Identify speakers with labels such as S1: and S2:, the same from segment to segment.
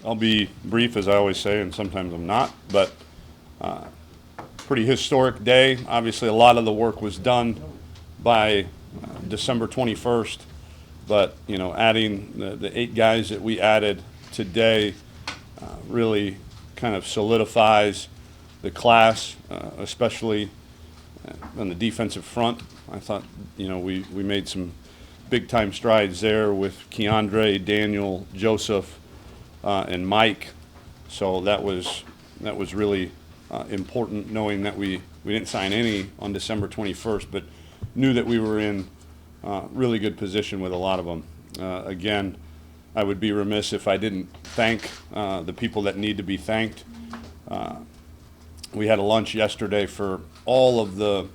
S1: I'll be brief, as I always say, and sometimes I'm not, but pretty historic day. Obviously, a lot of the work was done by December 21st, but adding the 8 guys that we added today really kind of solidifies the class, especially on the defensive front. I thought we made some big time strides there with Keandre, Daniel, Joseph, and Mike. So that was really important, knowing that we didn't sign any on December 21st, but knew that we were in really good position with a lot of them. Again, I would be remiss if I didn't thank the people that need to be thanked. We had a lunch yesterday for all of the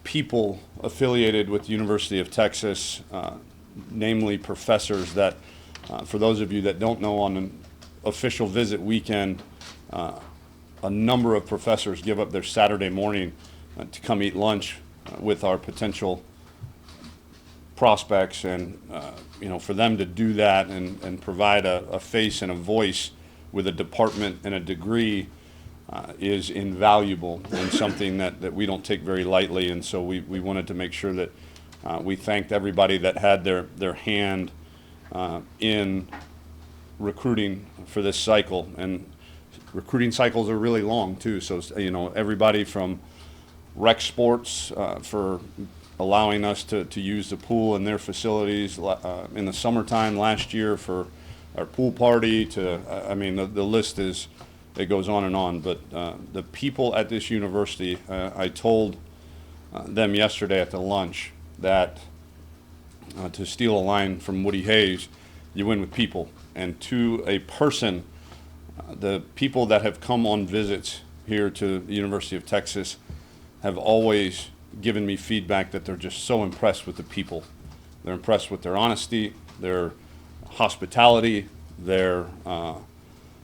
S1: people affiliated with the University of Texas, namely professors that, for those of you that don't know, on an official visit weekend, a number of professors give up their Saturday morning to come eat lunch with our potential prospects, and for them to do that and provide a face and a voice with a department and a degree is invaluable and something that we don't take very lightly. And so we wanted to make sure that we thanked everybody that had their hand in recruiting for this cycle. And recruiting cycles are really long too. So everybody from rec sports for allowing us to use the pool in their facilities in the summertime last year for our pool party to the list it goes on and on. But the people at this university, I told them yesterday at the lunch that, to steal a line from Woody Hayes, you win with people. And to a person, the people that have come on visits here to the University of Texas have always given me feedback that they're just so impressed with the people. They're impressed with their honesty, their hospitality, their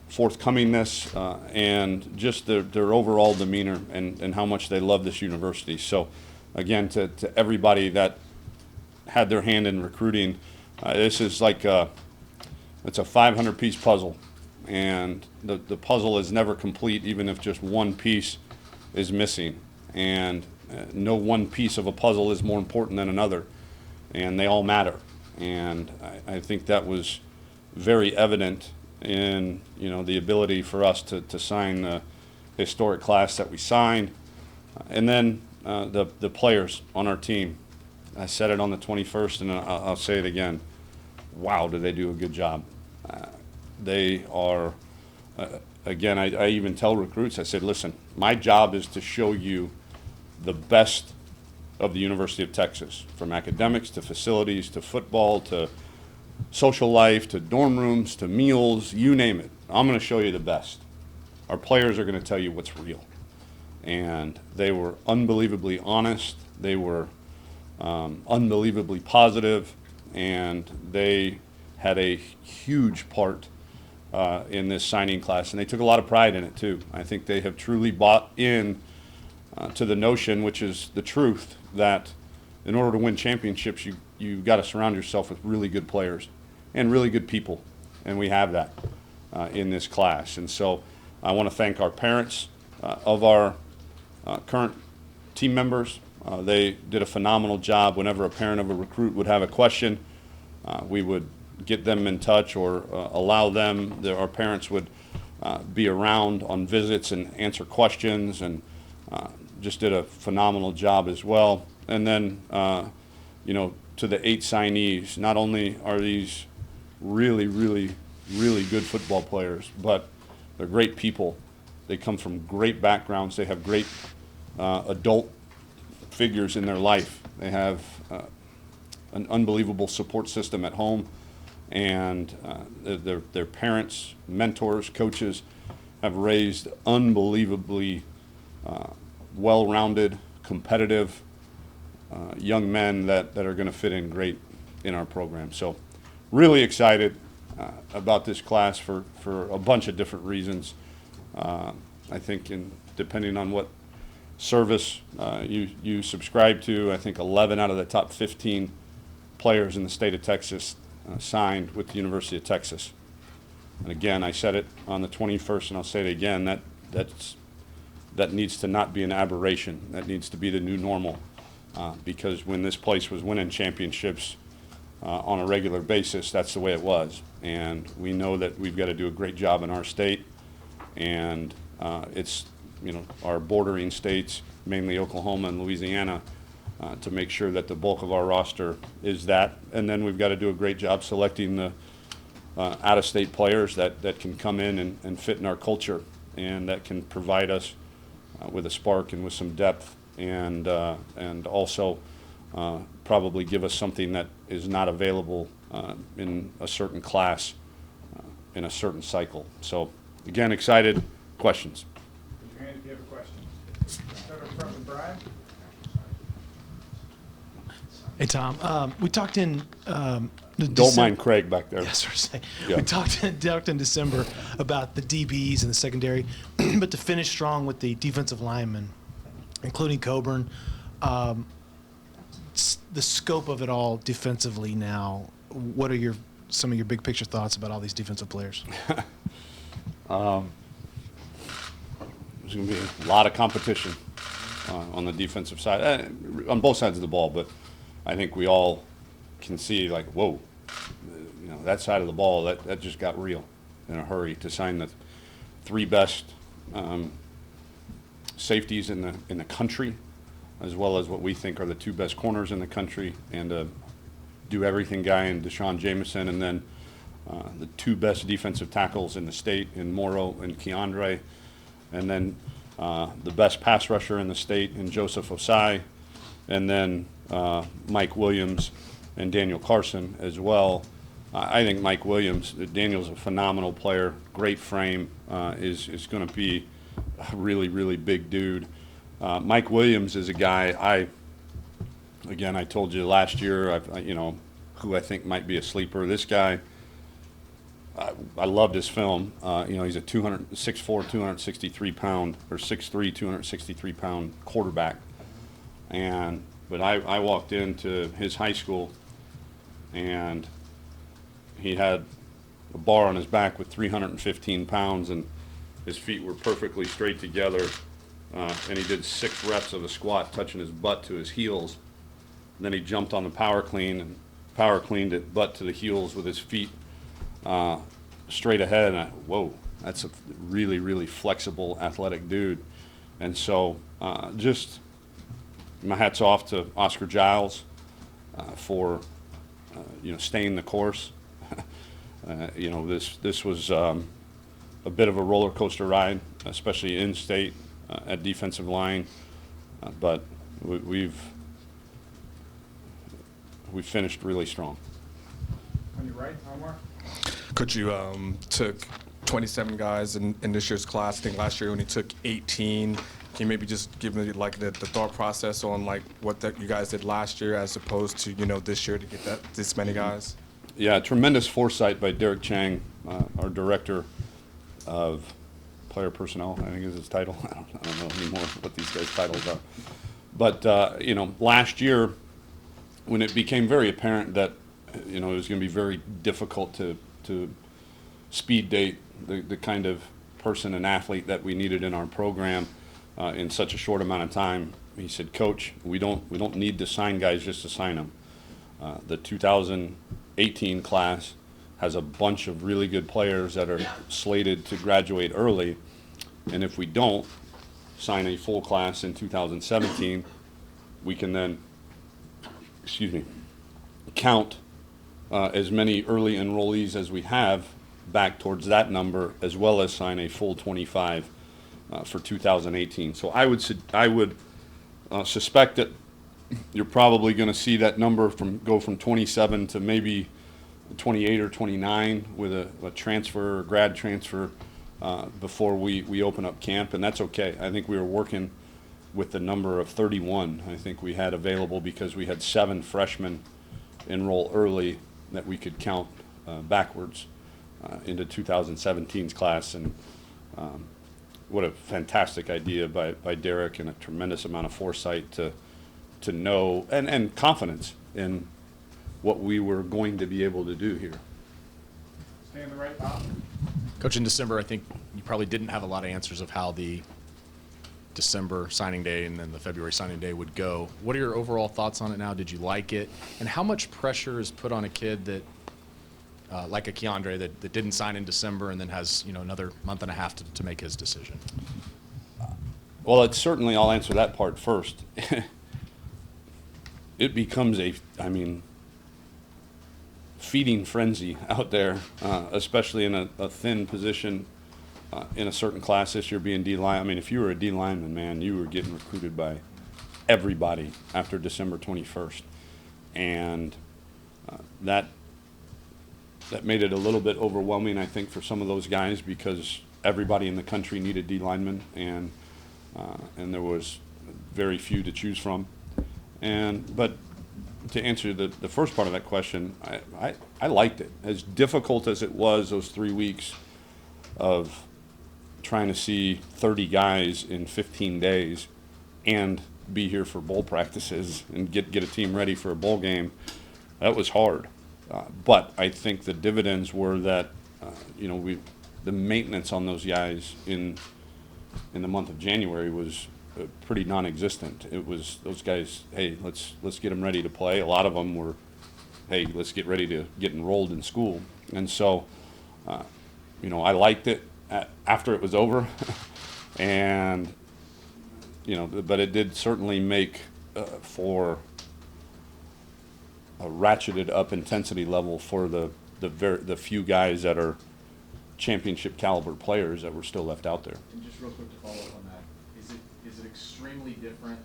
S1: forthcomingness, and just their overall demeanor and how much they love this university. So again, to everybody that had their hand in recruiting, this is like it's a 500-piece puzzle, and the puzzle is never complete, even if just one piece is missing. And no one piece of a puzzle is more important than another, and they all matter. And I think that was very evident in the ability for us to sign the historic class that we signed. And then the players on our team. I said it on the 21st, and I'll say it again. Wow, do they do a good job. They are, again, I even tell recruits, I said, listen, my job is to show you the best of the University of Texas, from academics to facilities to football to social life to dorm rooms to meals, you name it. I'm going to show you the best. Our players are going to tell you what's real. And they were unbelievably honest. They were unbelievably positive, and they had a huge part in this signing class, and they took a lot of pride in it too. I think they have truly bought in to the notion, which is the truth, that in order to win championships, you've got to surround yourself with really good players and really good people, and we have that in this class. And so I want to thank our parents of our current team members. They did a phenomenal job. Whenever a parent of a recruit would have a question, we would get them in touch or allow them, our parents would be around on visits and answer questions, and just did a phenomenal job as well. And then, to the 8 signees, not only are these really, really, really good football players, but they're great people. They come from great backgrounds. They have great adult figures in their life. They have an unbelievable support system at home, and their parents, mentors, coaches have raised unbelievably well-rounded, competitive young men that are going to fit in great in our program. So really excited about this class for a bunch of different reasons. I think depending on what service you subscribe to, I think 11 out of the top 15 players in the state of Texas signed with the University of Texas. And again, I said it on the 21st, and I'll say it again, that needs to not be an aberration. That needs to be the new normal, because when this place was winning championships on a regular basis, that's the way it was. And we know that we've got to do a great job in our state, and it's, our bordering states, mainly Oklahoma and Louisiana, to make sure that the bulk of our roster is that. And then we've got to do a great job selecting the out-of-state players that can come in and fit in our culture, and that can provide us with a spark and with some depth, and also probably give us something that is not available in a certain class in a certain cycle. So again, excited. Questions?
S2: Raise your hand if you have a question. Start up front with Brian.
S3: Hey, Tom. We talked in
S1: Don't mind Craig back there.
S3: Yes, sir.
S1: Yeah.
S3: We talked in December about the DBs and the secondary, but to finish strong with the defensive linemen, including Coburn, the scope of it all defensively now. What are some of your big picture thoughts about all these defensive players?
S1: There's going to be a lot of competition on the defensive side, on both sides of the ball, but I think we all can see, like, whoa, that side of the ball, that just got real in a hurry to sign the three best safeties in the country, as well as what we think are the two best corners in the country, and do everything guy in Deshaun Jameson, and then the two best defensive tackles in the state in Morrow and Keandre, and then the best pass rusher in the state in Joseph Osai, and then Mike Williams and Daniel Carson as well. I think Mike Williams, Daniel's a phenomenal player, great frame, is going to be a really, really big dude. Mike Williams is a guy, I told you last year, who I think might be a sleeper. This guy, I loved his film. He's a 6'4", 263 pound, or 6'3", 263 pound quarterback. But I walked into his high school, and he had a bar on his back with 315 pounds, and his feet were perfectly straight together. And he did 6 reps of a squat, touching his butt to his heels. And then he jumped on the power clean and power cleaned it butt to the heels with his feet straight ahead. And whoa, that's a really, really flexible, athletic dude. And so just my hat's off to Oscar Giles for staying the course. This was a bit of a roller coaster ride, especially in state at defensive line, but we've finished really strong.
S2: On your right, Omar.
S4: Coach, you took 27 guys in this year's class. I think last year you only took 18. Can you maybe just give me the thought process on what you guys did last year as opposed to this year to get this many guys?
S1: Yeah, tremendous foresight by Derek Chang, our director of player personnel, I think is his title. I don't know anymore what these guys' titles are. But last year, when it became very apparent that it was going to be very difficult to speed date the kind of person and athlete that we needed in our program in such a short amount of time, he said, "Coach, we don't need to sign guys just to sign them. The 2018 class has a bunch of really good players that are slated to graduate early, and if we don't sign a full class in 2017, we can then, count as many early enrollees as we have back towards that number, as well as sign a full 25 for 2018. So I would suspect that you're probably going to see that number go from 27 to maybe 28 or 29 with a transfer or grad transfer before we open up camp, and that's okay. I think we were working with the number of 31 I think we had available because we had 7 freshmen enroll early that we could count backwards into 2017's class. And what a fantastic idea by Derek, and a tremendous amount of foresight to know and confidence in what we were going to be able to do here.
S2: Stay on the right, Bob.
S5: Coach, in December, I think you probably didn't have a lot of answers of how the December signing day and then the February signing day would go. What are your overall thoughts on it now? Did you like it? And how much pressure is put on a kid that, like a Keandre, that didn't sign in December and then has, another month and a half to make his decision?
S1: Well, it's certainly, I'll answer that part first. It becomes feeding frenzy out there, especially in a thin position in a certain class this year being D-line. I mean, if you were a D lineman, man, you were getting recruited by everybody after December 21st. And that made it a little bit overwhelming, I think, for some of those guys because everybody in the country needed D linemen, and there was very few to choose from. But to answer the first part of that question, I liked it. As difficult as it was, those 3 weeks of trying to see 30 guys in 15 days and be here for bowl practices and get a team ready for a bowl game, that was hard. But I think the dividends were that, the maintenance on those guys in the month of January was pretty non-existent. It was those guys, hey, let's get them ready to play. A lot of them were, hey, let's get ready to get enrolled in school. And so, I liked it after it was over. And, but it did certainly make for a ratcheted up intensity level for the few guys that are championship caliber players that were still left out there.
S6: And just real quick to follow up on that, is it extremely different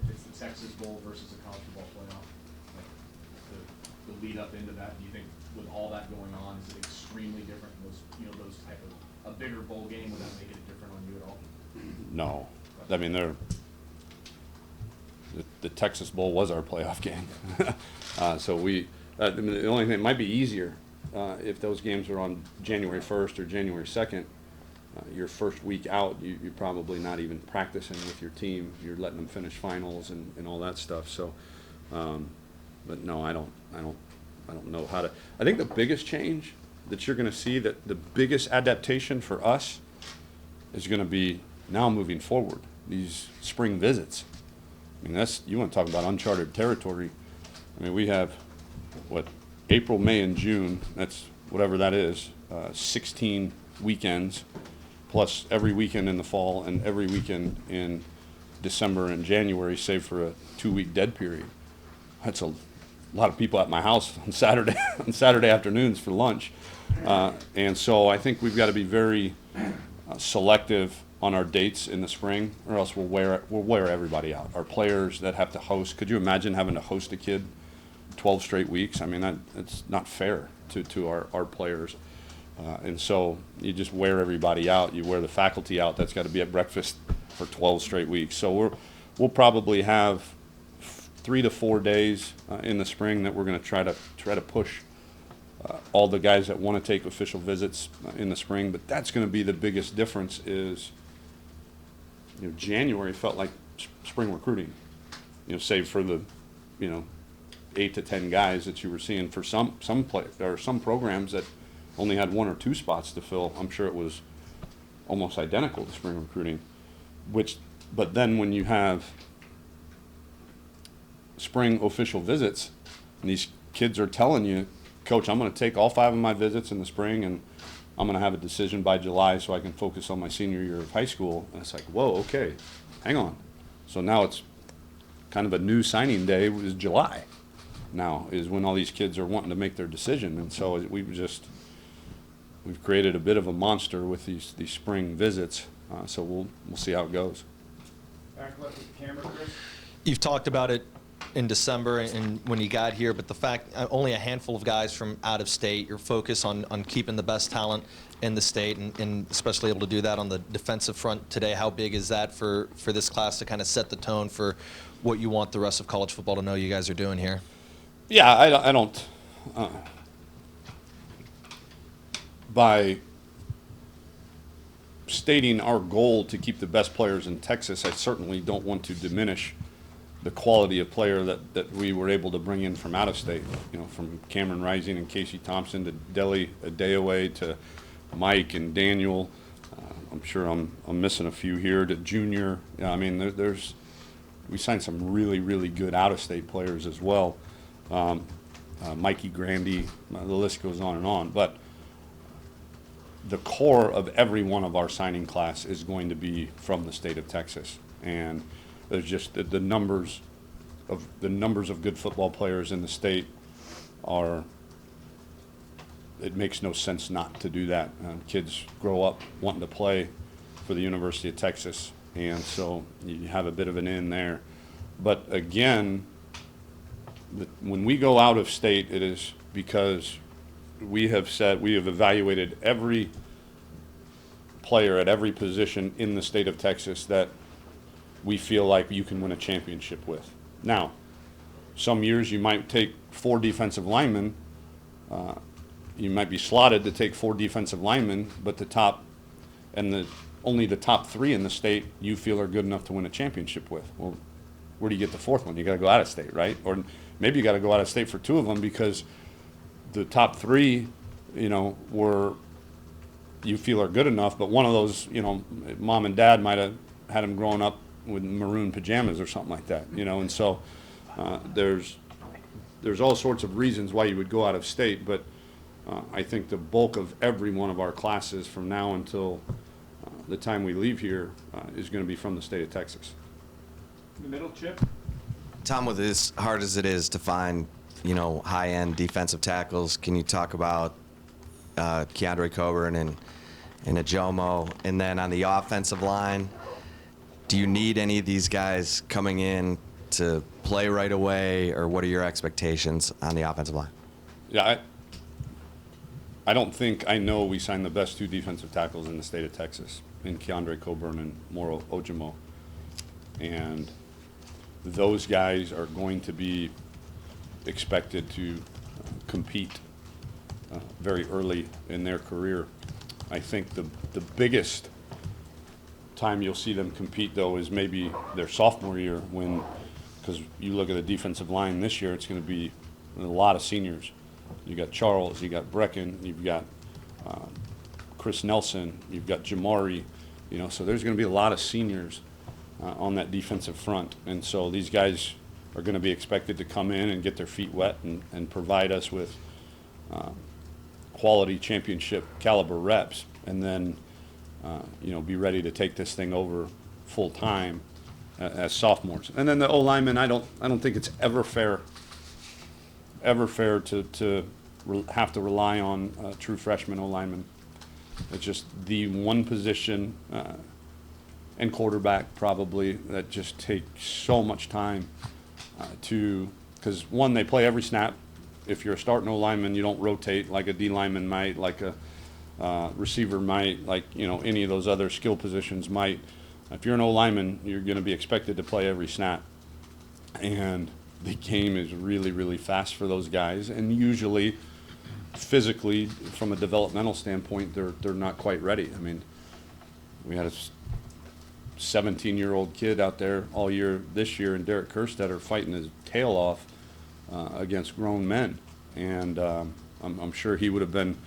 S6: if it's the Texas Bowl versus a college football playoff? Like the lead up into that, do you think with all that going on, is it extremely different? Those type of a bigger bowl game, would that make it different on you at all?
S1: No, I mean the Texas Bowl was our playoff game, so the only thing, it might be easier if those games were on January 1st or January 2nd. Your first week out, you're probably not even practicing with your team. You're letting them finish finals and all that stuff. So, but no, I don't know how to. I think the biggest change that you're going to see, that the biggest adaptation for us is going to be now moving forward, these spring visits. I mean, you want to talk about uncharted territory. I mean, we have, April, May, and June, that's whatever that is, 16 weekends, plus every weekend in the fall and every weekend in December and January, save for a 2-week dead period. That's a lot of people at my house on Saturday afternoons for lunch. And so I think we've got to be very selective on our dates in the spring, or else we'll wear everybody out. Our players that have to host, could you imagine having to host a kid 12 straight weeks? I mean, that's not fair to our players. And so you just wear everybody out. You wear the faculty out. That's got to be at breakfast for 12 straight weeks. So we'll probably have 3 to 4 days in the spring that we're going to try to push all the guys that want to take official visits in the spring. But that's going to be the biggest difference. Is January felt like spring recruiting. Save for the 8 to 10 guys that you were seeing for some programs that only had 1 or 2 spots to fill. I'm sure it was almost identical to spring recruiting. But then when you have spring official visits, and these kids are telling you, Coach, I'm going to take all 5 of my visits in the spring, and I'm going to have a decision by July so I can focus on my senior year of high school. And it's like, whoa, okay, hang on. So now it's kind of a new signing day is July. Now is when all these kids are wanting to make their decision, and so we've created a bit of a monster with these spring visits. So we'll see how it goes.
S2: Back left with the camera, Chris.
S7: You've talked about it in December and when you got here, but the fact only a handful of guys from out of state, your focus on keeping the best talent in the state and especially able to do that on the defensive front today, how big is that for this class to kind of set the tone for what you want the rest of college football to know you guys are doing here?
S1: Yeah, I don't. By stating our goal to keep the best players in Texas, I certainly don't want to diminish the quality of player that we were able to bring in from out of state, you know, from Cameron Rising and Casey Thompson to Deli Adeoye to Mike and Daniel. I'm sure I'm missing a few here, to Junior. I mean, we signed some really, really good out-of-state players as well. Mikey Grandy, the list goes on and on. But the core of every one of our signing class is going to be from the state of Texas. And there's just the numbers of good football players in the state are, it makes no sense not to do that. Kids grow up wanting to play for the University of Texas, and so you have a bit of an in there. But again, when we go out of state, it is because we have evaluated every player at every position in the state of Texas that we feel like you can win a championship with. Now, some years you might take 4 defensive linemen. You might be slotted to take 4 defensive linemen, but only the top 3 in the state you feel are good enough to win a championship with. Well, where do you get the 4th one? You got to go out of state, right? Or maybe you got to go out of state for 2 of them because the top 3, you know, you feel are good enough, but one of those, you know, mom and dad might have had them growing up with maroon pajamas or something like that, you know. And so there's all sorts of reasons why you would go out of state, but I think the bulk of every one of our classes from now until the time we leave here is going to be from the state of Texas.
S2: In the middle, Chip?
S8: Tom, with as hard as it is to find, you know, high-end defensive tackles, can you talk about Keandre Coburn and Ajomo? And then on the offensive line, do you need any of these guys coming in to play right away, or what are your expectations on the offensive line?
S1: Yeah, I don't think I know we signed the best 2 defensive tackles in the state of Texas, in Keandre Coburn and Moro Ojomo. And those guys are going to be expected to compete very early in their career. I think the biggest time you'll see them compete, though, is maybe their sophomore year, because you look at the defensive line this year, it's going to be a lot of seniors. You got Charles, you got Brecken, you've got Chris Nelson, you've got Jamari, you know, so there's going to be a lot of seniors on that defensive front. And so these guys are going to be expected to come in and get their feet wet and provide us with quality championship caliber reps, and then you know, be ready to take this thing over full time as sophomores. And then the O-linemen, I don't think it's ever fair to have to rely on true freshman O-linemen. It's just the one position, and quarterback probably, that just takes so much time because one, they play every snap. If you're a starting O-lineman, you don't rotate like a D-lineman might, like a receiver might, like, you know, any of those other skill positions might. If you're an O-lineman, you're going to be expected to play every snap. And the game is really, really fast for those guys. And usually, physically, from a developmental standpoint, they're not quite ready. I mean, we had a 17-year-old kid out there all year this year, and Derek Kerstetter fighting his tail off against grown men. And I'm sure he would have been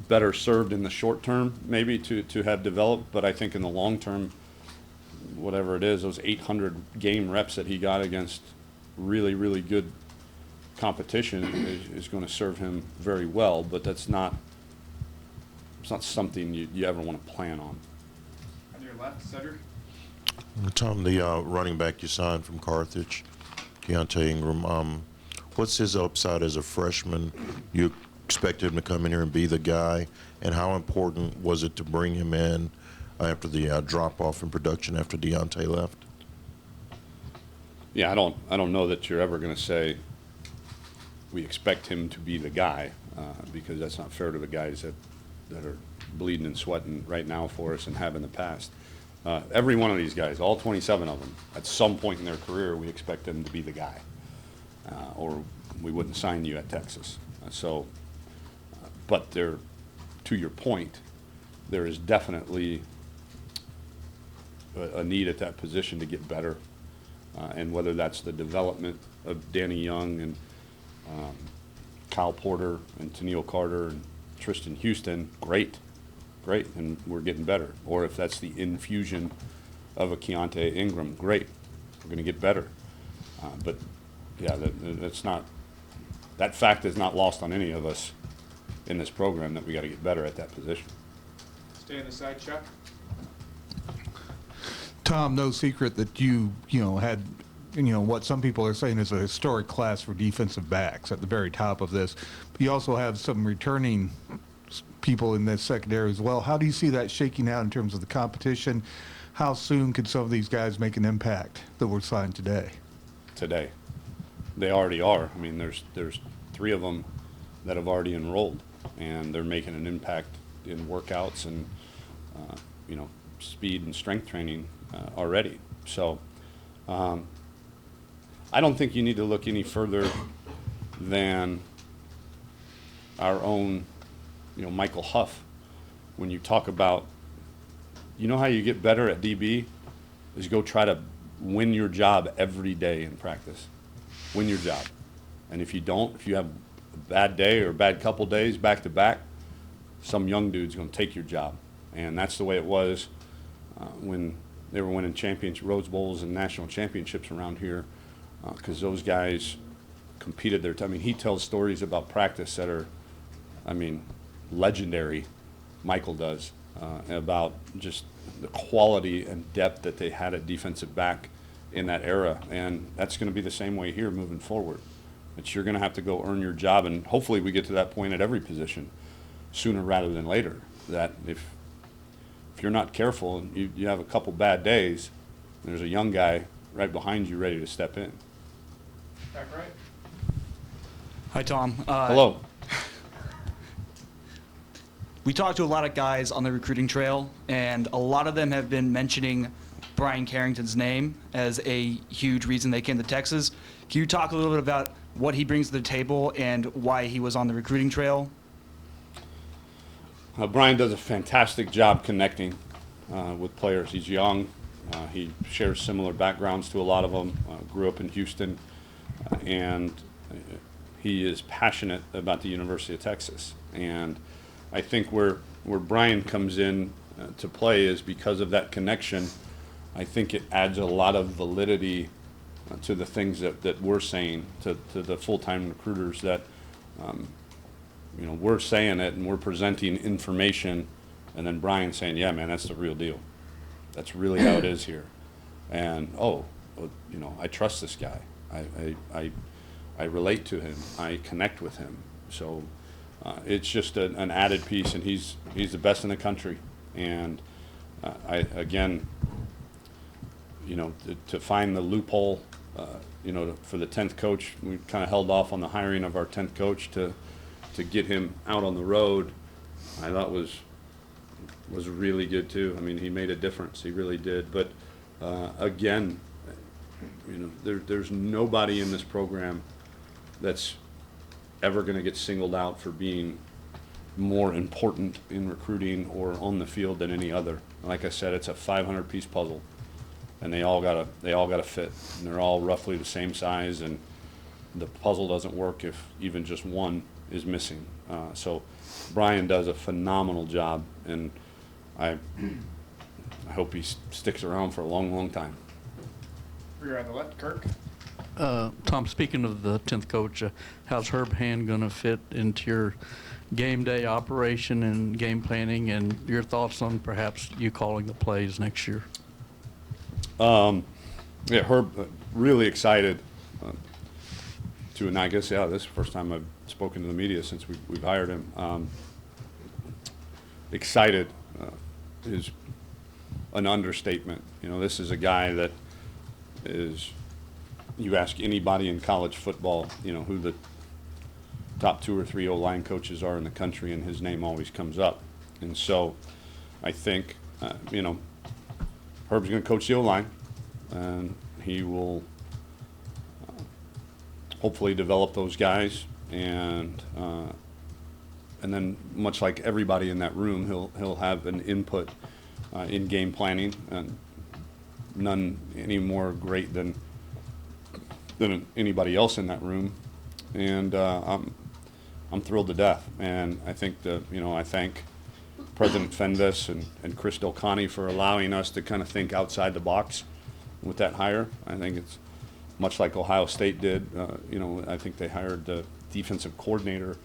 S1: better served in the short term maybe to have developed, but I think in the long term, whatever it is, those 800 game reps that he got against really, really good competition is going to serve him very well, but it's not something you ever want to plan on.
S2: On your left, Cedric?
S9: Tom, the running back you signed from Carthage, Keontae Ingram, what's his upside as a freshman? You expected him to come in here and be the guy, and how important was it to bring him in after the drop-off in production after Deontay left?
S1: Yeah, I don't know that you're ever going to say we expect him to be the guy, because that's not fair to the guys that are bleeding and sweating right now for us and have in the past. Every one of these guys, all 27 of them, at some point in their career, we expect them to be the guy, or we wouldn't sign you at Texas. But to your point, there is definitely a need at that position to get better. And whether that's the development of Danny Young and Kyle Porter and Tennille Carter and Tristan Houston, great, and we're getting better. Or if that's the infusion of a Keontae Ingram, great, we're going to get better. But yeah, that fact is not lost on any of us in this program, that we got to get better at that position.
S2: Stay on the side, Chuck.
S10: Tom, no secret that you had, what some people are saying is a historic class for defensive backs at the very top of this. But you also have some returning people in this secondary as well. How do you see that shaking out in terms of the competition? How soon could some of these guys make an impact that were signed today?
S1: Today, they already are. I mean, there's 3 of them that have already enrolled, and they're making an impact in workouts and speed and strength training already. So I don't think you need to look any further than our own Michael Huff. When you talk about, how you get better at DB is go try to win your job every day in practice. Win your job. And if you don't, if you have a bad day or a bad couple days back to back, some young dude's going to take your job. And that's the way it was when they were winning Rose Bowls and national championships around here, because those guys competed their time. I mean, he tells stories about practice that are, legendary. Michael does, about just the quality and depth that they had at defensive back in that era. And that's going to be the same way here moving forward. That you're going to have to go earn your job, and hopefully we get to that point at every position sooner rather than later. That if you're not careful and you have a couple bad days, there's a young guy right behind you ready to step in.
S2: Back right.
S11: Hi, Tom.
S1: Hello.
S11: We talked to a lot of guys on the recruiting trail, and a lot of them have been mentioning Brian Carrington's name as a huge reason they came to Texas. Can you talk a little bit about what he brings to the table and why he was on the recruiting trail?
S1: Brian does a fantastic job connecting with players. He's young. He shares similar backgrounds to a lot of them. Grew up in Houston, and he is passionate about the University of Texas. And I think where Brian comes in to play is because of that connection. I think it adds a lot of validity to the things that we're saying to the full-time recruiters, that we're saying it and we're presenting information, and then Brian's saying, yeah, man, that's the real deal. That's really how it is here. And, I trust this guy. I relate to him. I connect with him. So it's just an added piece, and he's the best in the country. And to find the loophole, for the 10th coach, we kind of held off on the hiring of our 10th coach to get him out on the road, I thought was really good too. I mean, he made a difference. He really did. But again, there's nobody in this program that's ever going to get singled out for being more important in recruiting or on the field than any other. Like I said, it's a 500-piece puzzle, and they all gotta fit, and they're all roughly the same size, and the puzzle doesn't work if even just one is missing. So Brian does a phenomenal job, and I hope he sticks around for a long, long time.
S2: We're on the left, Kirk.
S12: Tom, speaking of the 10th coach, how's Herb Hand going to fit into your game day operation and game planning, and your thoughts on perhaps you calling the plays next year?
S1: Yeah, Herb, really excited and I guess, this is the first time I've spoken to the media since we've hired him. Excited is an understatement. This is a guy that is, you ask anybody in college football, who the top 2 or 3 O-line coaches are in the country, and his name always comes up. And so I think, Herb's going to coach the O-line, and he will hopefully develop those guys, and then much like everybody in that room, he'll have an input in game planning, and none any more great than than anybody else in that room, and I'm thrilled to death. And I think I thank President Fenves and Chris Delcani for allowing us to kind of think outside the box with that hire. I think it's much like Ohio State did. I think they hired the defensive coordinator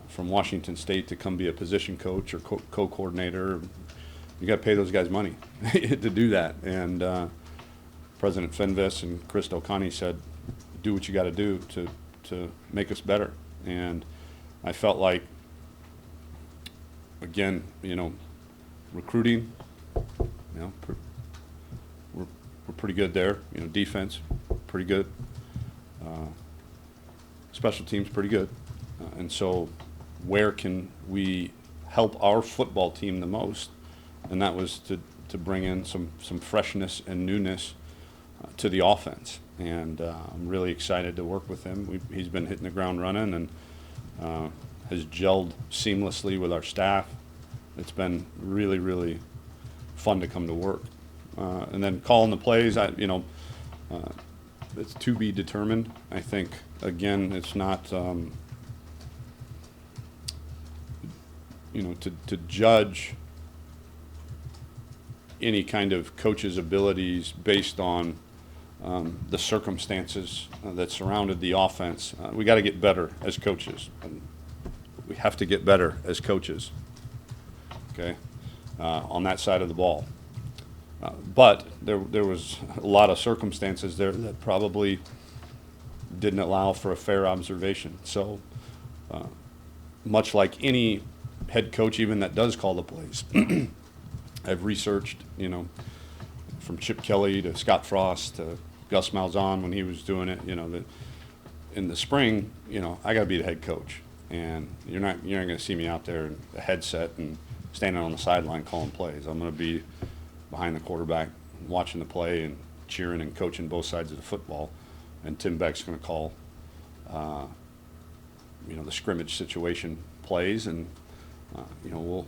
S1: from Washington State to come be a position coach or co-coordinator. You got to pay those guys money to do that. And President Fenves and Chris Delcani said, do what you got to do to make us better. And I felt like, again, recruiting, we're pretty good there. Defense, pretty good. Special teams, pretty good. And so where can we help our football team the most? And that was to bring in some freshness and newness to the offense. And I'm really excited to work with him. He's been hitting the ground running and has gelled seamlessly with our staff. It's been really, really fun to come to work. And then calling the plays, it's to be determined. I think, again, it's not, to judge any kind of coach's abilities based on the circumstances that surrounded the offense. We got to get better as coaches. And we have to get better as coaches, okay, on that side of the ball. But there was a lot of circumstances there that probably didn't allow for a fair observation. So much like any head coach, even that does call the plays, I've researched, from Chip Kelly to Scott Frost to Gus Malzahn when he was doing it, that in the spring, I got to be the head coach. And you're not going to see me out there in a headset and standing on the sideline calling plays. I'm going to be behind the quarterback, watching the play and cheering and coaching both sides of the football. And Tim Beck's going to call, the scrimmage situation plays, and we'll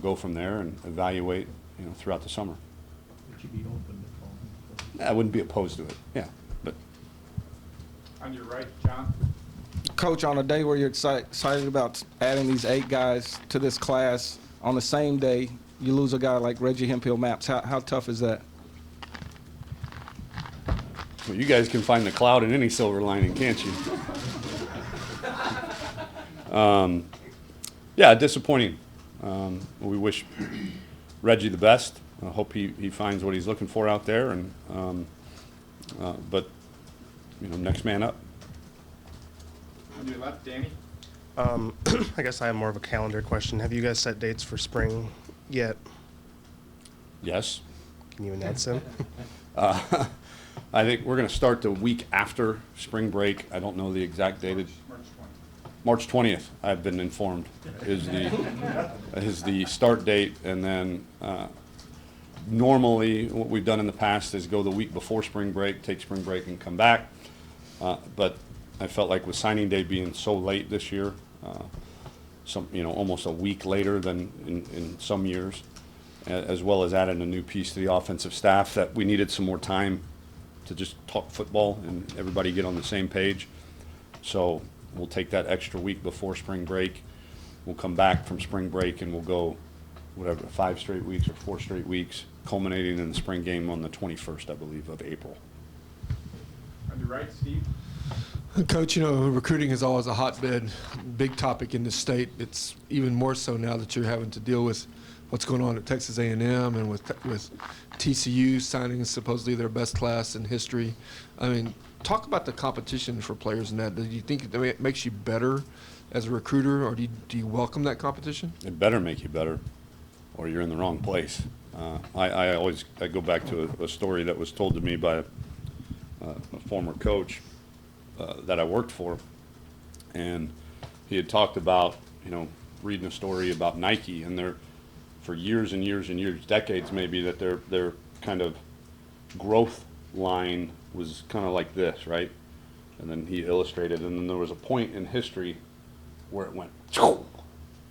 S1: go from there and evaluate, throughout the summer.
S12: Would you be open to calling?
S1: I wouldn't be opposed to it. Yeah, but
S2: On your right, John.
S13: Coach, on a day where you're excited about adding these 8 guys to this class, on the same day, you lose a guy like Reggie Hemphill-Mapps. How tough is that?
S1: well, you guys can find the cloud in any silver lining, can't you? Yeah, disappointing. We wish Reggie the best. I hope he finds what he's looking for out there, and but next man up.
S2: On your left, Danny.
S14: I guess I have more of a calendar question. Have you guys set dates for spring yet?
S1: Yes.
S14: Can you announce them?
S1: I think we're going to start the week after spring break. I don't know the exact date. March 20th, I've been informed, is the start date, and then normally what we've done in the past is go the week before spring break, take spring break, and come back. But I felt like with signing day being so late this year, almost a week later than in some years, as well as adding a new piece to the offensive staff, that we needed some more time to just talk football and everybody get on the same page. So we'll take that extra week before spring break. We'll come back from spring break and we'll go 5 straight weeks or 4 straight weeks, culminating in the spring game on the 21st, I believe, of April.
S2: On your right, Steve.
S15: Coach, recruiting is always a hotbed, big topic in the state. It's even more so now that you're having to deal with what's going on at Texas A&M and with TCU signing supposedly their best class in history. I mean, talk about the competition for players in that. Do you think it makes you better as a recruiter, or do you welcome that competition?
S1: It better make you better, or you're in the wrong place. I always go back to a story that was told to me by a former coach that I worked for, and he had talked about, reading a story about Nike, and they're, for years and years and years, decades maybe, that their kind of growth line was kind of like this, right? And then he illustrated, and then there was a point in history where it went, and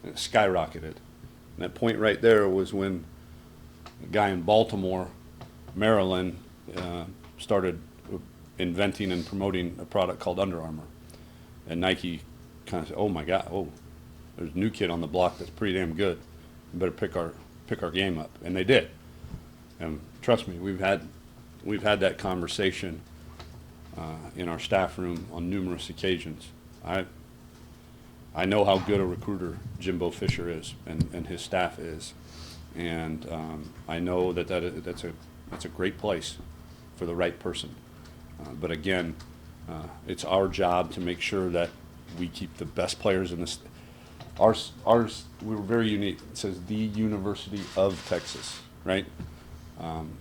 S1: it skyrocketed. And that point right there was when a guy in Baltimore, Maryland, started inventing and promoting a product called Under Armour. And Nike kind of said, oh my God, oh, there's a new kid on the block that's pretty damn good. We better pick our game up. And they did. And trust me, we've had that conversation in our staff room on numerous occasions. I know how good a recruiter Jimbo Fisher is and his staff is. And I know that's a great place for the right person. But again, it's our job to make sure that we keep the best players in this. Ours, we were very unique. It says the University of Texas, right?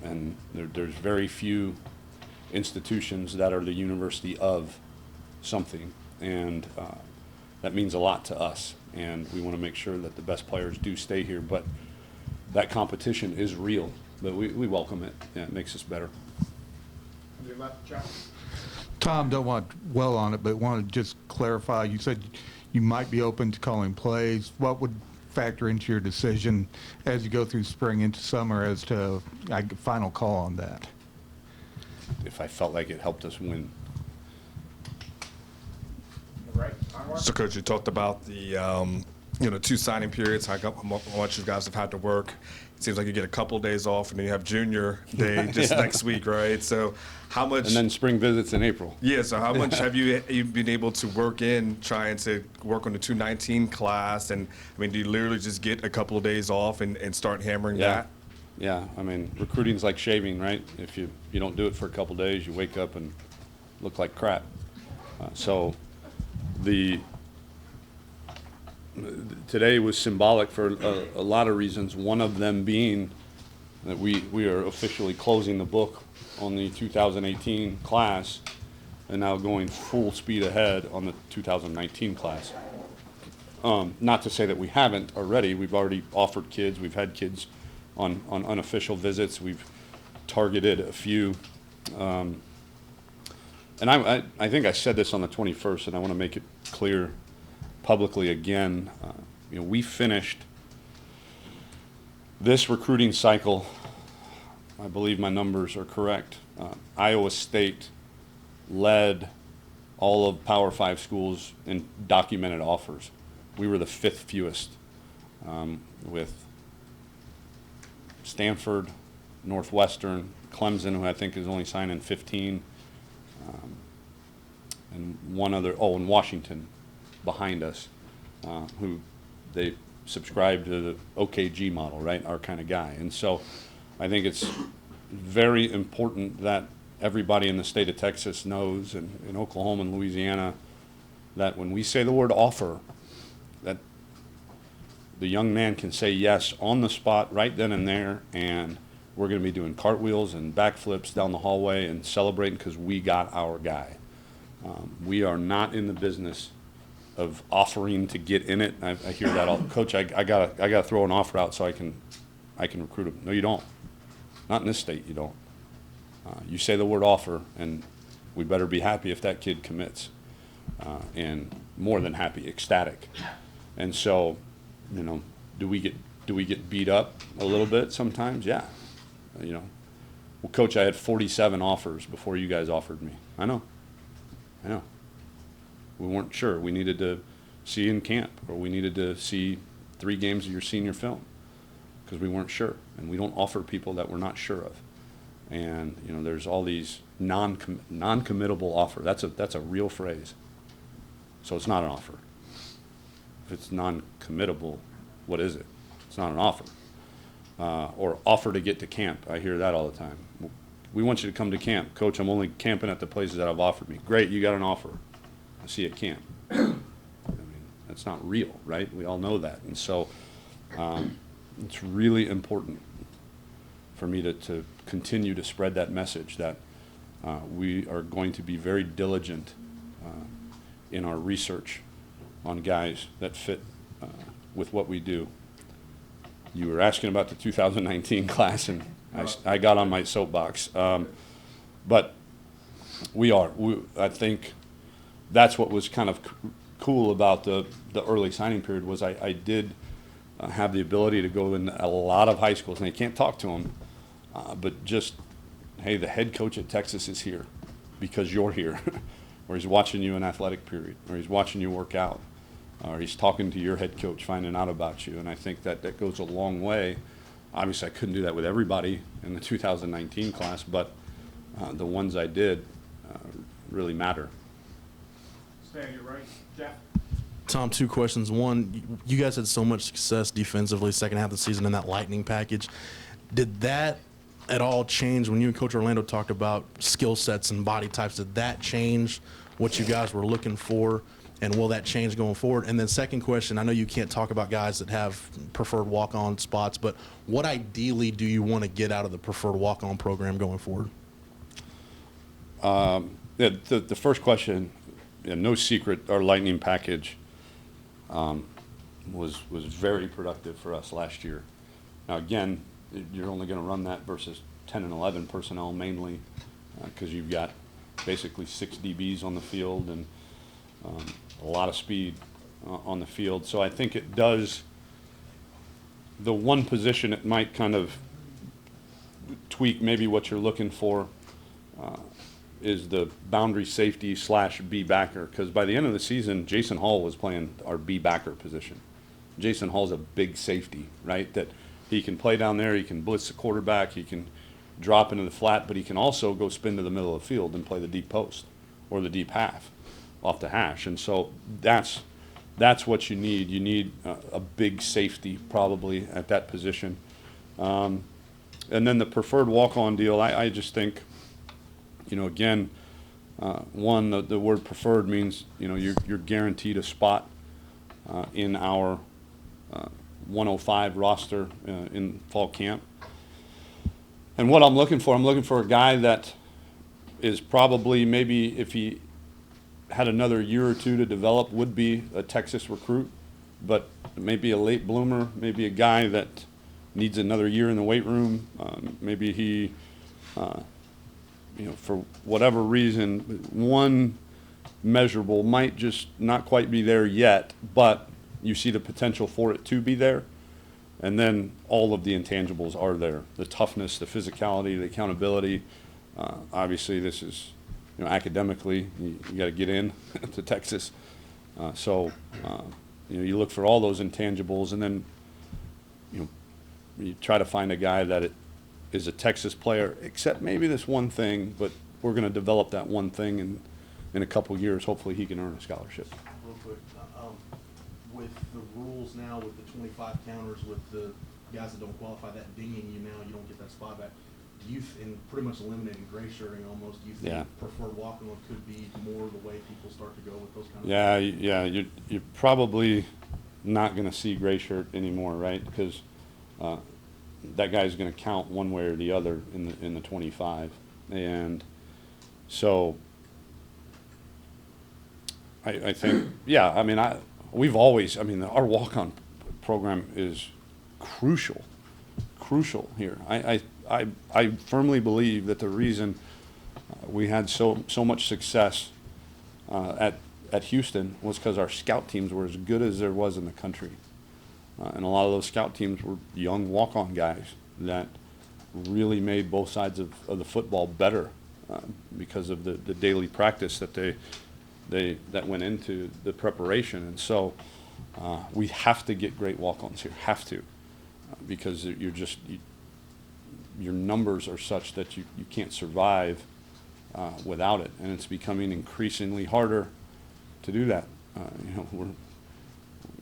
S1: And there's very few institutions that are the University of something, and that means a lot to us. And we want to make sure that the best players do stay here. But that competition is real, but we welcome it. Yeah, it makes us better.
S2: On your left, Chuck.
S10: Tom, don't want to dwell on it, but want to just clarify. You said you might be open to calling plays. What would factor into your decision as you go through spring into summer as to a final call on that?
S1: If I felt like it helped us win.
S2: Right, Onward.
S4: So, Coach, you talked about the 2 signing periods, how much you guys have had to work. It seems like you get a couple of days off, and then you have junior day just next week, right? So how much?
S1: And then spring visits in April.
S4: Yeah, so how much have you been able to work in trying to work on the 219 class? And, I mean, do you literally just get a couple of days off and start hammering that?
S1: Yeah, I mean, recruiting's like shaving, right? If you don't do it for a couple days, you wake up and look like crap. So today was symbolic for a lot of reasons, one of them being that we are officially closing the book on the 2018 class and now going full speed ahead on the 2019 class. Not to say that we haven't already. We've already offered kids. We've had kids on unofficial visits. We've targeted a few. And I think I said this on the 21st, and I want to make it clear publicly again. We finished this recruiting cycle, I believe my numbers are correct. Iowa State led all of Power 5 schools in documented offers. We were the 5th fewest, with Stanford, Northwestern, Clemson, who I think is only signing 15, and one other, and Washington behind us, who they subscribe to the OKG model, right? Our kind of guy. And so I think it's very important that everybody in the state of Texas knows, and in Oklahoma and Louisiana, that when we say the word offer, that the young man can say yes on the spot right then and there, and we're going to be doing cartwheels and backflips down the hallway and celebrating because we got our guy. We are not in the business of offering to get in it. I hear that all. Coach, I gotta throw an offer out so I can recruit him. No, you don't. Not in this state, you don't. You say the word offer, and we better be happy if that kid commits, and more than happy, ecstatic. And so, do we get beat up a little bit sometimes? Yeah. Well, Coach, I had 47 offers before you guys offered me. I know. We weren't sure. We needed to see in camp, or we needed to see 3 games of your senior film because we weren't sure. And we don't offer people that we're not sure of. And there's all these non-committable offer. That's a real phrase. So it's not an offer. If it's non-committable, what is it? It's not an offer. Or offer to get to camp. I hear that all the time. We want you to come to camp. Coach, I'm only camping at the places that have offered me. Great, you got an offer. I see you at camp. I mean, that's not real, right? We all know that. And so it's really important for me to continue to spread that message that we are going to be very diligent in our research on guys that fit with what we do. You were asking about the 2019 class, and I got on my soapbox. But I think that's what was kind of cool about the early signing period was I did have the ability to go in a lot of high schools, and I can't talk to them, but just, hey, the head coach at Texas is here. because you're here, or he's watching you in athletic period, or he's watching you work out, or he's talking to your head coach, finding out about you. And I think that goes a long way. Obviously, I couldn't do that with everybody in the 2019 class, but the ones I did really matter.
S2: Stay on your right. Jeff?
S16: Tom, two questions. One, you guys had so much success defensively second half of the season in that lightning package. Did that at all change when you and Coach Orlando talked about skill sets and body types? Did that change what you guys were looking for, and will that change going forward? And then second question, I know you can't talk about guys that have preferred walk-on spots, but what ideally do you want to get out of the preferred walk-on program going forward?
S1: The first question, no secret, our lightning package was very productive for us last year. Now again, you're only going to run that versus 10 and 11 personnel mainly, because you've got basically 6 DBs on the field and a lot of speed on the field. So I think it does, the one position it might kind of tweak maybe what you're looking for is the boundary safety / B backer, because by the end of the season, Jason Hall was playing our B backer position. Jason Hall's a big safety, right? That he can play down there, he can blitz the quarterback, he can drop into the flat, but he can also go spin to the middle of the field and play the deep post or the deep half off the hash. And so that's what you need. You need a big safety probably at that position. And then the preferred walk-on deal, I just think, again, one, the word preferred means, you're guaranteed a spot in our 105 roster in fall camp. And what I'm looking for a guy that is probably, maybe if he had another year or two to develop, would be a Texas recruit, but maybe a late bloomer, maybe a guy that needs another year in the weight room. Maybe he, for whatever reason, one measurable might just not quite be there yet, but you see the potential for it to be there. And then all of the intangibles are there: the toughness, the physicality, the accountability. Obviously, this is, academically, you got to get in to Texas. So you look for all those intangibles, and then you try to find a guy that is a Texas player, except maybe this one thing, but we're going to develop that one thing, and in a couple years, hopefully he can earn a scholarship.
S16: Real quick, with the rules now, with the 25 counters, with the guys that don't qualify, that dinging you now, you don't get that spot back. Do you, and pretty much eliminating gray shirting almost, do you think preferred walk-on could be more the way people start to go with those kind of
S1: things? You're probably not going to see gray shirt anymore, right? Because that guy's going to count one way or the other in the 25, and so I think we've always, our walk-on program is crucial here. I firmly believe that the reason we had so much success at Houston was because our scout teams were as good as there was in the country. And a lot of those scout teams were young walk-on guys that really made both sides of the football better because of the daily practice that went into the preparation. And so we have to get great walk-ons here, because your numbers are such that you can't survive without it, and it's becoming increasingly harder to do that.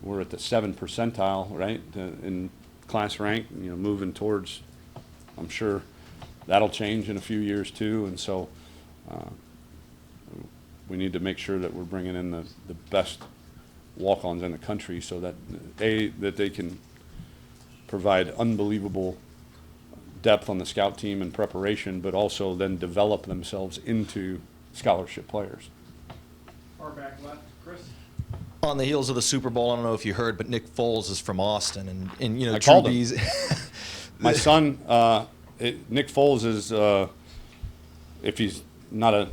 S1: We're at the 7th percentile, right, in class rank, moving towards, I'm sure that'll change in a few years too, and so we need to make sure that we're bringing in the best walk-ons in the country, so that that they can provide unbelievable depth on the scout team and preparation, but also then develop themselves into scholarship players.
S2: Far back left, Chris.
S7: On the heels of the Super Bowl, I don't know if you heard, but Nick Foles is from Austin, and
S1: I
S7: Drew
S1: called him.
S7: Brees.
S1: My son, Nick Foles is, if he's not a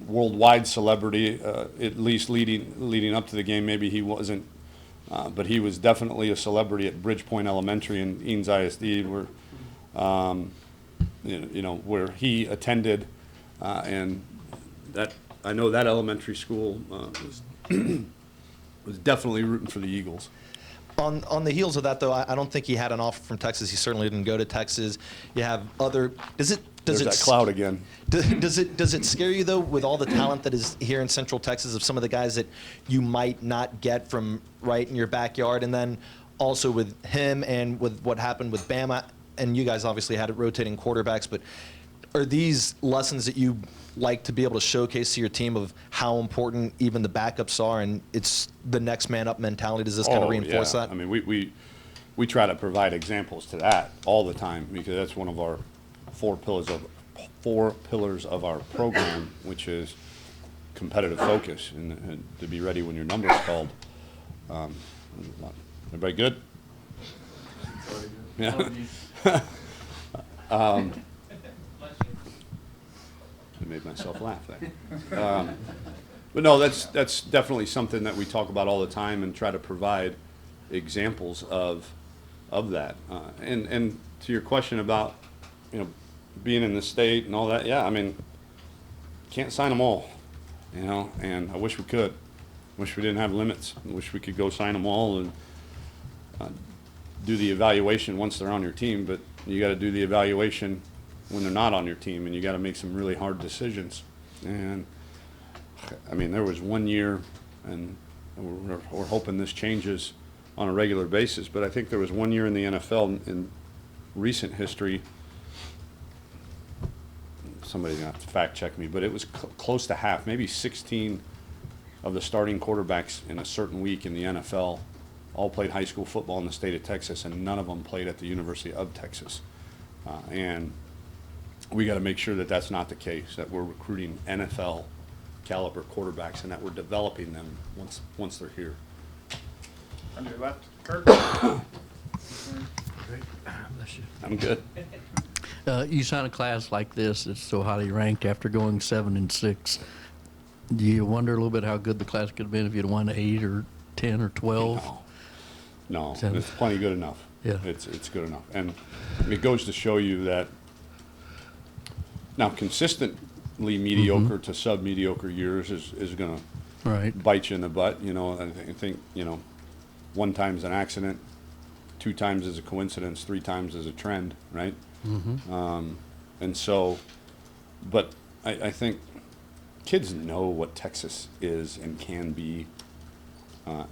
S1: worldwide celebrity, at least leading up to the game, maybe he wasn't, but he was definitely a celebrity at Bridgepoint Elementary in Eanes ISD, where where he attended, and I know that elementary school was was definitely rooting for the Eagles.
S7: On the heels of that, though, I don't think he had an offer from Texas. He certainly didn't go to Texas. You have other. Does
S1: There's
S7: it
S1: that cloud again.
S7: Does it scare you though, with all the talent that is here in Central Texas, of some of the guys that you might not get from right in your backyard, and then also with him and with what happened with Bama, and you guys obviously had rotating quarterbacks, but are these lessons that you like to be able to showcase to your team of how important even the backups are, and it's the next man up mentality? Does this kind of reinforce that?
S1: I mean, we try to provide examples to that all the time, because that's one of our four pillars of our program, which is competitive focus and to be ready when your number is called. Everybody good? Yeah. I made myself laugh there. But no, that's definitely something that we talk about all the time and try to provide examples of that. And to your question about, being in the state and all that, yeah, I mean, can't sign them all, and I wish we could. Wish we didn't have limits. I wish we could go sign them all and do the evaluation once they're on your team, but you got to do the evaluation when they're not on your team, and you got to make some really hard decisions. And I mean, there was 1 year, and we're hoping this changes on a regular basis, but I think there was 1 year in the NFL in recent history. Somebody's gonna have to fact check me, but it was close to half, maybe 16 of the starting quarterbacks in a certain week in the NFL all played high school football in the state of Texas, and none of them played at the University of Texas. And we got to make sure that that's not the case, that we're recruiting NFL caliber quarterbacks and that we're developing them once they're here.
S2: On your left, Kurt.
S1: I'm good.
S12: You sign a class like this that's so highly ranked after going 7-6. Do you wonder a little bit how good the class could have been if you'd won 8 or 10 or 12?
S1: No, it's plenty good enough.
S12: Yeah.
S1: It's good enough. And it goes to show you that now consistently mediocre to sub-mediocre years is going to bite you in the butt. I think, 1 time's an accident, 2 times is a coincidence, 3 times is a trend, right? And so, but I think kids know what Texas is and can be,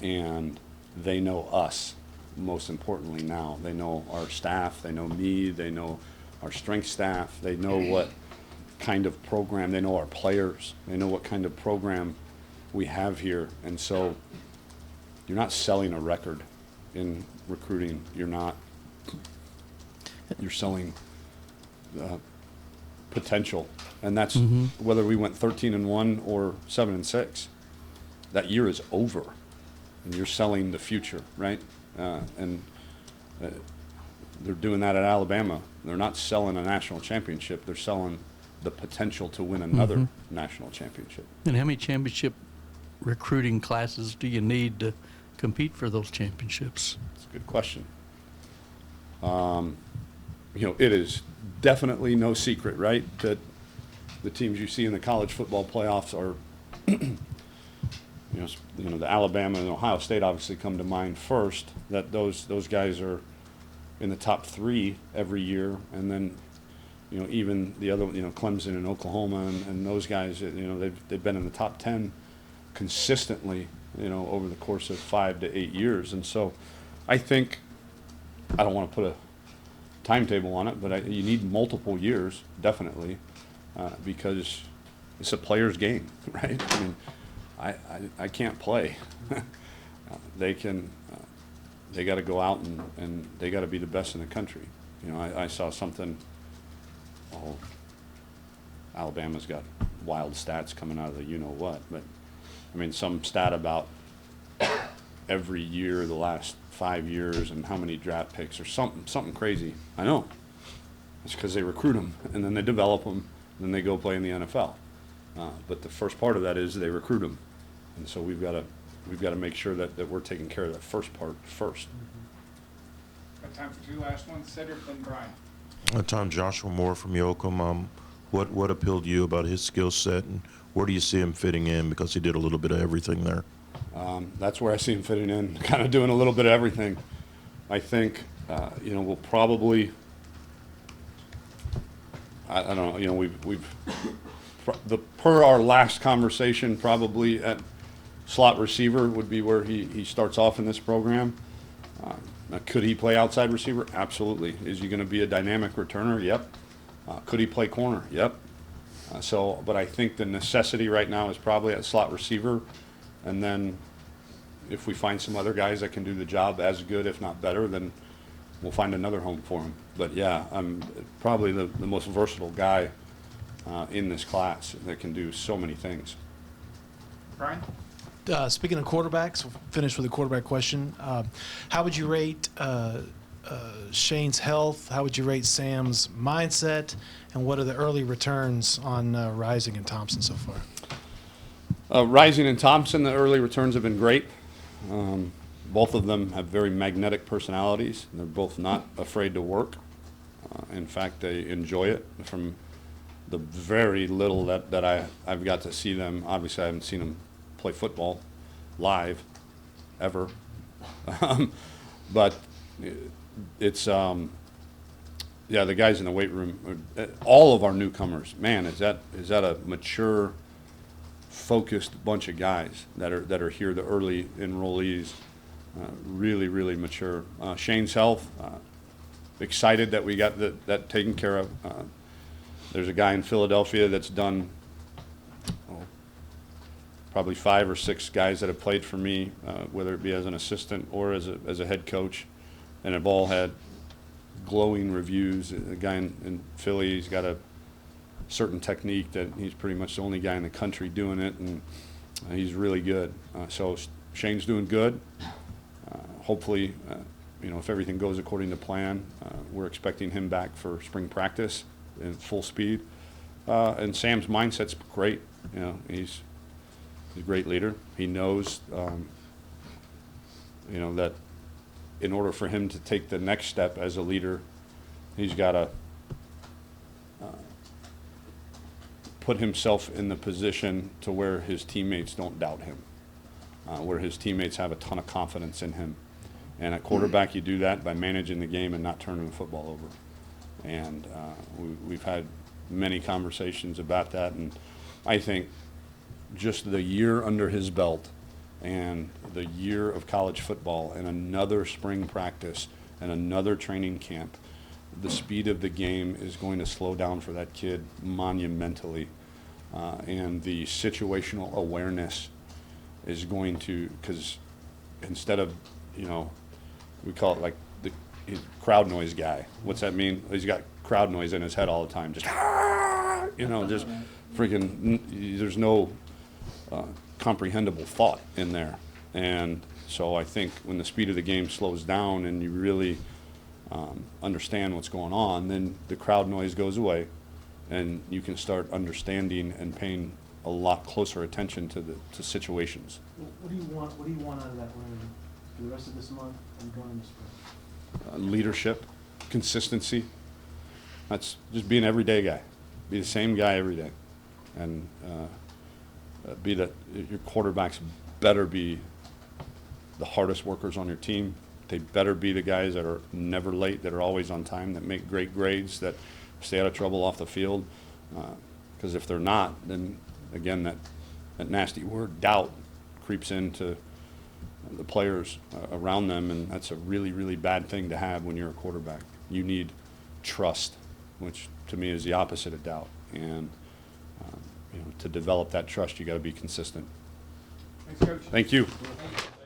S1: and they know us, most importantly now. They know our staff, they know me, they know our strength staff, they know what kind of program, they know our players, they know what kind of program we have here. And so you're not selling a record in recruiting. You're selling potential. And that's whether we went 13-1 or 7-6. That year is over, and you're selling the future, right? And they're doing that at Alabama. They're not selling a national championship. They're selling the potential to win another national championship.
S12: And how many championship recruiting classes do you need to compete for those championships?
S1: That's a good question. It is definitely no secret, right, that the teams you see in the college football playoffs are, the Alabama and Ohio State obviously come to mind first, that those guys are in the top 3 every year. And then, even the other, Clemson and Oklahoma and those guys, they've been in the top 10 consistently, over the course of 5 to 8 years. And so I think, I don't want to put a timetable on it, but you need multiple years, definitely, because it's a player's game, right? I mean, I can't play. They can, they got to go out and they got to be the best in the country. I saw something, Alabama's got wild stats coming out of the you-know-what, but I mean, some stat about every year, the last 5 years, and how many draft picks or something crazy. I know. It's because they recruit them, and then they develop them, and then they go play in the NFL. But the first part of that is they recruit them, and so we've got to make sure that we're taking care of that first part first.
S2: Got time for 2 last ones. Cedric, then Brian.
S9: Tom, Joshua Moore from Yoakum. What appealed to you about his skill set, and where do you see him fitting in? Because he did a little bit of everything there.
S1: That's where I see him fitting in, kind of doing a little bit of everything. I think, we'll probably, I don't know, we've per our last conversation, probably at slot receiver would be where he starts off in this program. Could he play outside receiver? Absolutely. Is he going to be a dynamic returner? Yep. Could he play corner? Yep. But I think the necessity right now is probably at slot receiver, and then if we find some other guys that can do the job as good, if not better, then we'll find another home for him. But yeah, I'm probably the most versatile guy in this class that can do so many things.
S2: Brian?
S3: Speaking of quarterbacks, we'll finish with a quarterback question. How would you rate Shane's health? How would you rate Sam's mindset? And what are the early returns on Rising and Thompson so far?
S1: Rising and Thompson, the early returns have been great. Both of them have very magnetic personalities. They're both not afraid to work. In fact, they enjoy it. From the very little that I've got to see them, obviously I haven't seen them play football live ever. But it's, the guys in the weight room, all of our newcomers, man, is that a mature, focused bunch of guys that are here, the early enrollees, really, really mature. Shane's health, excited that we got that taken care of. There's a guy in Philadelphia that's done probably 5 or 6 guys that have played for me, whether it be as an assistant or as a head coach, and have all had glowing reviews. A guy in Philly, he's got a certain technique that he's pretty much the only guy in the country doing it, and he's really good. So Shane's doing good. Hopefully, if everything goes according to plan, we're expecting him back for spring practice in full speed. And Sam's mindset's great. He's a great leader. He knows, that in order for him to take the next step as a leader, he's got to put himself in the position to where his teammates don't doubt him, where his teammates have a ton of confidence in him. And at quarterback, you do that by managing the game and not turning the football over. And we've had many conversations about that, and I think just the year under his belt and the year of college football and another spring practice and another training camp, the speed of the game is going to slow down for that kid monumentally. And the situational awareness is going to, because instead of, we call it like he's crowd noise guy. What's that mean? He's got crowd noise in his head all the time. Just, just freaking, there's no comprehensible thought in there. And so I think when the speed of the game slows down and you really understand what's going on, then the crowd noise goes away and you can start understanding and paying a lot closer attention to situations.
S3: What do you want out of that room for the rest of this month and going into spring?
S1: Leadership, consistency. That's just be an everyday guy. Be the same guy every day. And be that your quarterbacks better be the hardest workers on your team. They better be the guys that are never late, that are always on time, that make great grades, that stay out of trouble off the field. Because if they're not, then again, that nasty word, doubt, creeps into the players around them, and that's a really, really bad thing to have when you're a quarterback. You need trust, which to me is the opposite of doubt. And to develop that trust, you got to be consistent.
S2: Thanks, Coach.
S1: Thank you.